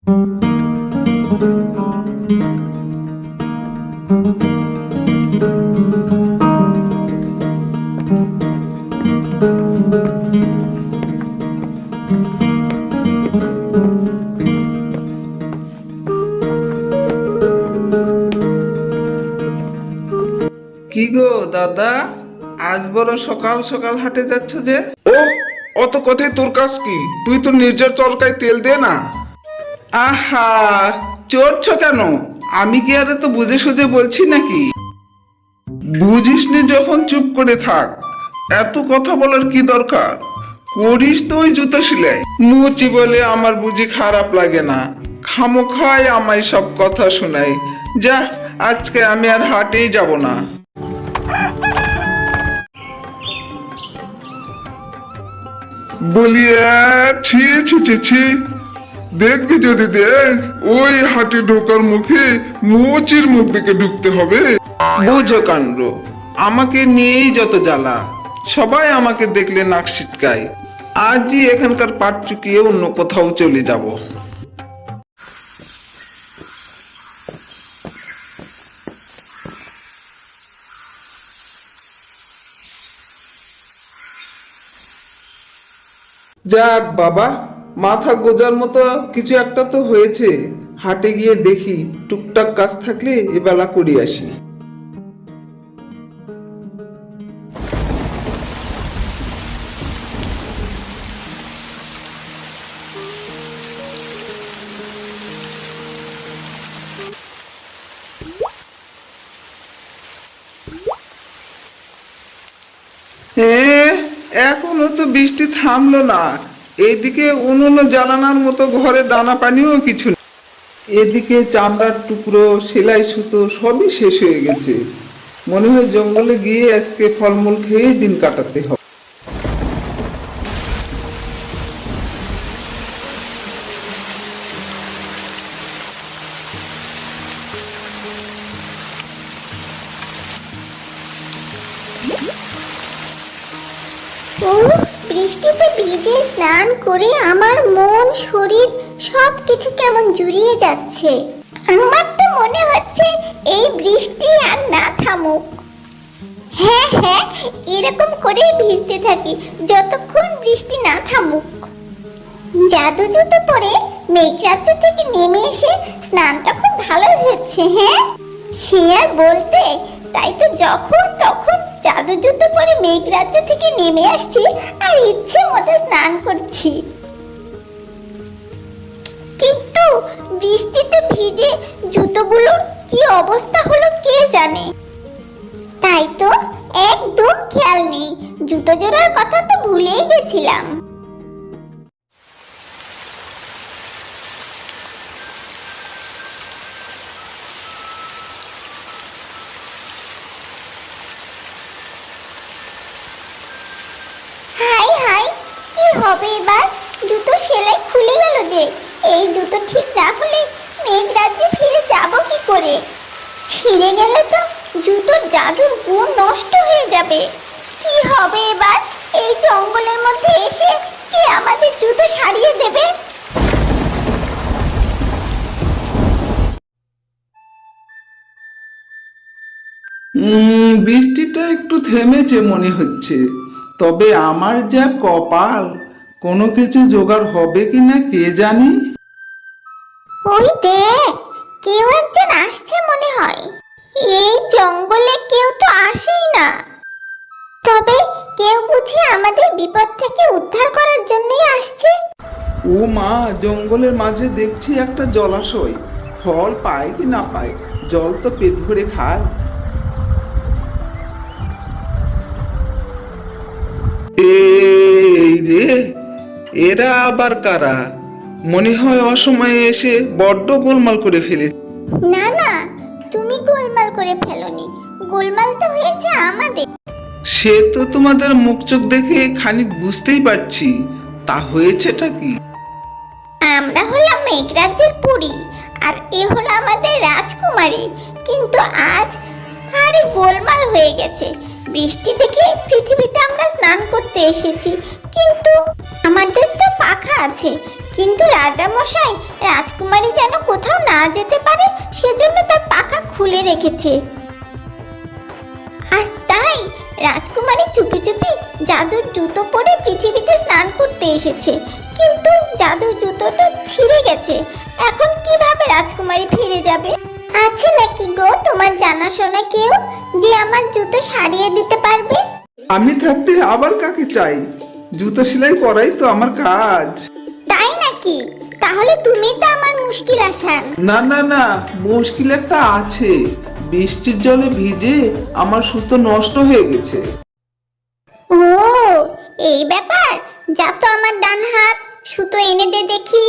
কি গো দাদা, আজ বড় সকাল সকাল হাটে যাচ্ছ যে? ও, অত কথাই তোর কাজ কি? তুই তো নির্জার চরকায় তেল দে না। আহা, চড়ছ কেন? আমি কি আর তো বুঝে সুঝে বলছি নাকি? বুঝিস নি যখন চুপ করে থাক। এত কথা বলার কি দরকার? করিস তো ওই জুতা সেলাই। মুচি বলে আমার বুঝি খারাপ লাগে না? খামোখায় আমায় সব কথা শোনায়। যা, আজকে আমি আর হাটেই যাব না। বলি ছি ছি ছি ছি, দেখবি যদি দেখ, ওই হাটে ঢোকার মুখে মুচির মুখ দিকে ঢুকতে হবে। বুঝো কাণ্ড, আমাকে নিয়েই যত জ্বালা। সবাই আমাকে দেখলে নাক সিটকায়। আজই এখানকার পাট চুকিয়ে অন্য কোথাও চলে যাব। যাক বাবা, মাথা গোজার মতো কিছু একটা তো হয়েছে। হাটে গিয়ে দেখি, টুকটাক কাজ থাকলে এবেলা করে আসি। এখনো তো বৃষ্টি থামলো না। এদিকে উনুন জ্বালানোর মতো ঘরে দানা পানিও কিছু নেই। এদিকে চামড়ার টুকরো, সেলাই সুতো সবই শেষ হয়ে গেছে। মনে হয় জঙ্গলে গিয়ে আজকে ফলমূল খেয়ে দিন কাটাতে হবে। বৃষ্টিতে ভিজে স্নান করে আমার মন শরীর সবকিছু কেমন জুড়িয়ে যাচ্ছে। আমার তো মনে হচ্ছে এই বৃষ্টি আর না থামুক। হ্যাঁ হ্যাঁ, এরকম করেই ভিজতে থাকি যতক্ষণ বৃষ্টি না থামুক। জাদু জুতো পরে মেঘরাজ্য থেকে নেমে এসে স্নানটা খুব ভালো হচ্ছে। হ্যাঁ, সে আর বলতে। তাই তো যখন তখন জাদু জুতো পরে মেঘরাজ্য থেকে নেমে আসছি আর ইচ্ছে মতো স্নান করছি। কিন্তু বৃষ্টিতে ভিজে জুতোগুলোর কি অবস্থা হলো কে জানে। তাই তো একদম খেয়াল নেই, জুতো জোড়ার কথা তো ভুলেই গেছিলাম। হাই হাই, কি হবে এবার? জুতো সেলাই খুলে গেল যে। এই জুতো ঠিক না হলে মেঘরাজ্যে ফিরে যাব কি করে? ছিঁড়ে গেলে তো জুতোর জাদুর গুণ নষ্ট হয়ে যাবে। কি হবে এবার? এই জঙ্গলের মধ্যে এসে কে আমাদের জুতো সারিয়ে দেবে? বৃষ্টিটা একটু থেমেছে মনে হচ্ছে। তবে আমার যা কপাল, কোনো কিছু জোগাড় হবে কিনা কে জানি। ওই দেখ, কেউ একজন আসছে মনে হয়। এই জঙ্গলে কেউ তো আসেই না। তবে কেউ বুঝি আমাদের বিপদ থেকে উদ্ধার করার জন্যই আসছে। ও মা, জঙ্গলের মাঝে দেখছি একটা জলাশয়। ফল পায় কি না পায়, জল তো পেট ভরে খায়। এই রে, এরা আবার কারা? মনে হয় অসময়ে এসে বড্ড গোলমাল করে ফেলেছে। না না, তুমি গোলমাল করে ফেলোনি, গোলমাল তো হয়েছে আমাদের। সে তো তোমাদের মুখ চোখ দেখে খানিক বুঝতেই পারছি। তা হয়েছেটা কি? আমরা হলাম মেঘরাজ্যের পরী, আর এ হলো আমাদের রাজকুমারী। কিন্তু আজ ভারী গোলমাল হয়ে গেছে। বৃষ্টি দেখে পৃথিবীতে আমরা স্নান করতে এসেছি, কিন্তু আমাদের তো পাখা আছে, কিন্তু রাজা মশাই রাজকুমারী যেন কোথাও না যেতে পারে সেজন্য তার পাখা খুলে রেখেছে। আর তাই রাজকুমারী চুপি চুপি জাদুর জুতো পরে পৃথিবীতে স্নান করতে এসেছে, কিন্তু জাদুর জুতোটা ছিঁড়ে গেছে। এখন কিভাবে রাজকুমারী ফিরে যাবে? আছে নাকি গো তোমার জানাশোনা কেউ যে আমার জুতো সারিয়ে দিতে পারবে? আমি থাকতে আবার কাকে চাই? জুতো সেলাই করাই তো আমার কাজ। তাই নাকি? তাহলে তুমি তো আমার মুশকিল আসান। না না না, মুশকিল একটা আছে। বৃষ্টির জলে ভিজে আমার সুতো নষ্ট হয়ে গেছে। ও এই ব্যাপার, যা তো আমার ডান হাত, সুতো এনে দে দেখি।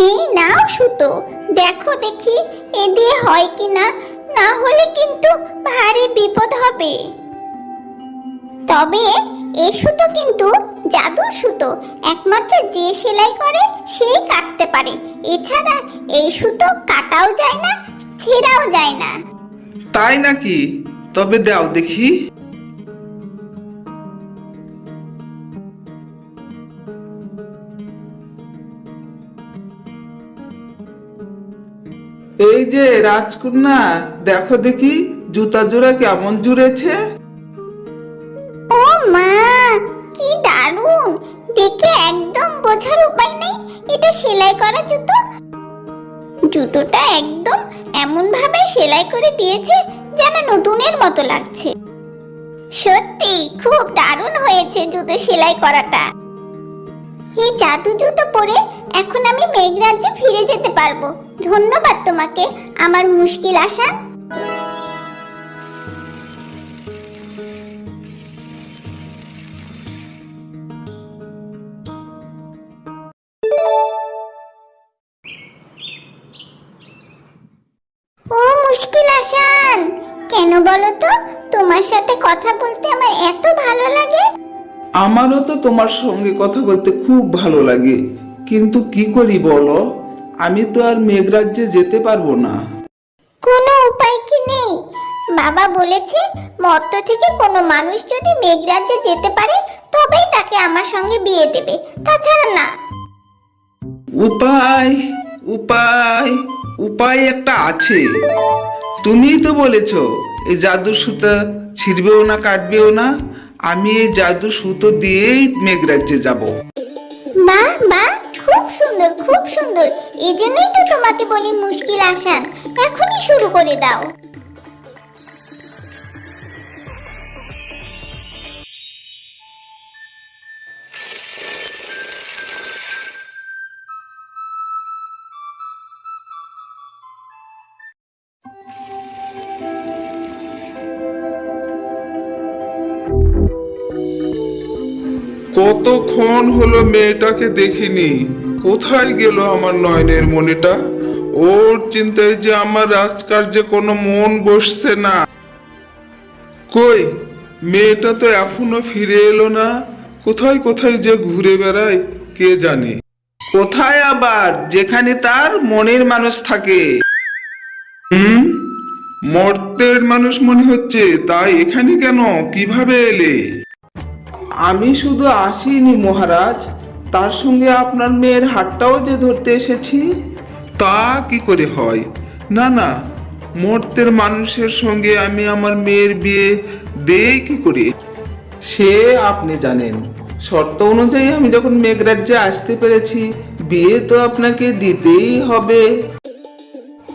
এই নাও সুতো, দেখো দেখি এ দিয়ে হয় কি না, না হলে কিন্তু ভারী বিপদ হবে। তবে এই সুতো কিন্তু জাদুর সুতো, একমাত্র যে সেলাই করে সেই কাটতে পারে। এছাড়া এই সুতো কাটাও যায় না, ছেঁড়াও যায় না। তাই নাকি? তবে দাও দেখি। এই যে রাজকন্যা, দেখো দেখি জুতা জোড়া কেমন জুড়েছে। ও মা, কি দারুণ! দেখে একদম বোঝার উপায় নেই এটা সেলাই করা জুতো। জুতোটা একদম এমন ভাবে সেলাই করে দিয়েছে যেন নতুনের মতো লাগছে। সত্যি খুব দারুণ হয়েছে জুতো সেলাই করাটা। এই জাদু জুতো পরে এখন আমি মেঘরাজ্যে ফিরে যেতে পারবো। ধন্যবাদ তোমাকে আমার মুশকিল আসান। ও মুশকিল আসান, কেন বলো তো? তোমার সাথে কথা বলতে আমার এত ভালো লাগে। আমারও তো তোমার সঙ্গে কথা বলতে খুব ভালো লাগে, কিন্তু কি করি বলো, আমি তো আর মেঘরাজ্যে যেতে পারবো না। কোনো উপায় কি নেই? বাবা বলেছে মর্ত থেকে কোনো মানুষ যদি মেঘরাজ্যে যেতে পারে তবেই তাকে আমার সঙ্গে বিয়ে দেবে, তাছাড়া না। উপায় উপায় উপায় একটা আছে। তুমিই তো বলেছো এই জাদুর সুতো ছিঁড়বেও না, কাটবেও না। আমি এই জাদুর সুতো দিয়েই মেঘরাজ্যে যাব। বাহ বাহ, খুব সুন্দর খুব সুন্দর। এই জন্যই তো তোমাকে বলি মুশকিল আসান, এখনই শুরু করে দাও। কতক্ষণ হলো মেয়েটাকে দেখিনি। কোথায় গেল আমার নয়নের মনিটা? ওর চিন্তায় যে আমার রাজকার্যে কোনো মন বসছে না। কই, মেয়েটা তো এখনো ফিরে এলো না। কোথায় কোথায় যে ঘুরে বেড়ায় কে জানে। কোথায় আবার? যেখানে তার মনের মানুষ থাকে। হুম, মর্তের মানুষ মনে হচ্ছে। তাই এখানে কেন? কিভাবে এলে? আমি শুধু আসিনি মহারাজ, তার সঙ্গে আপনার মেয়ের হাতটাও যে ধরতে এসেছি। তা কি করে হয়? না না, মর্তের মানুষের সঙ্গে আমি আমার মেয়ের বিয়ে দেই কি করে? সে আপনি জানেন, শর্ত অনুযায়ী আমি যখন মেঘরাজ্যে আসতে পেরেছি, বিয়ে তো আপনাকে দিতেই হবে।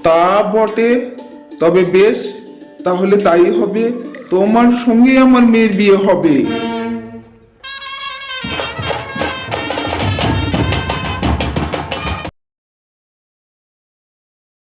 তা বটে, তবে বেশ, তাহলে তাই হবে। তোমার সঙ্গে আমার মেয়ের বিয়ে হবে।